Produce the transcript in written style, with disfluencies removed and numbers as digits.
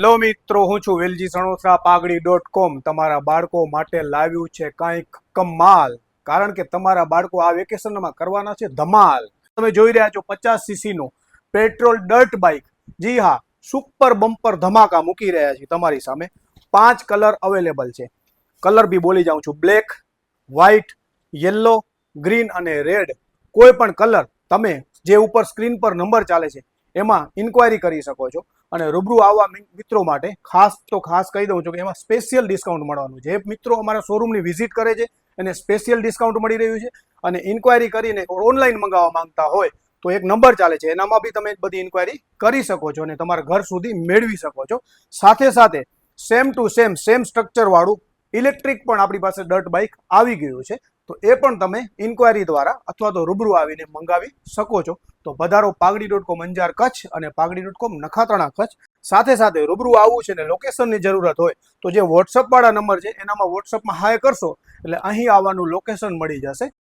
Hello મિત્રો, હું છું વેલજી સણોસરા પાઘડી.com તમારા બાળકો માટે લાવ્યું છે કંઈક કમાલ. કારણ કે તમારા બાળકો આ વેકેશનમાં કરવાના છે ધમાલ. તમે જોઈ રહ્યા છો 50cc નું પેટ્રોલ ડર્ટ બાઇક. જી હા, સુપર બમ્પર ધમાકા મૂકી રહ્યા છીએ તમારી સામે. 5 કલર અવેલેબલ છે. કલર બી બોલી જાઉં છું: બ્લેક, વ્હાઇટ, યલો, ગ્રીન અને રેડ. કોઈ પણ કલર તમે જે ઉપર સ્ક્રીન પર નંબર ચાલે છે એમાં ઇન્ક્વાયરી કરી શકો છો. અને રૂબરૂ આવવા મિત્રો માટે ખાસ કહી દઉં છું કે એમાં સ્પેશિયલ ડિસ્કાઉન્ટ મળવાનું. જે મિત્રો અમારા શોરૂમની વિઝિટ કરે છે એને સ્પેશિયલ ડિસ્કાઉન્ટ મળી રહ્યું છે. અને ઇન્ક્વાયરી કરીને ઓનલાઈન મંગાવવા માંગતા હોય તો એક નંબર ચાલે છે, એનામાં બી તમે બધી ઇન્ક્વાયરી કરી શકો છો અને તમારા ઘર સુધી મેળવી શકો છો. સાથે સાથે સેમ ટુ સેમ સ્ટ્રક્ચર વાળું ઇલેક્ટ્રિક પણ આપણી પાસે ડર્ટ બાઇક આવી ગયું છે. તો એ પણ તમે ઇન્ક્વાયરી દ્વારા અથવા તો રૂબરૂ આવીને મંગાવી શકો છો. તો પધારો પાઘડી.com અંજાર કચ્છ અને પાઘડી.com નખાત્રાણા કચ્છ. સાથે સાથે રૂબરૂ આવવું છે ને લોકેશનની જરૂરત હોય તો જે વોટ્સઅપ વાળા નંબર છે એનામાં વોટ્સઅપમાં હાય કરશો એટલે અહીં આવવાનું લોકેશન મળી જશે.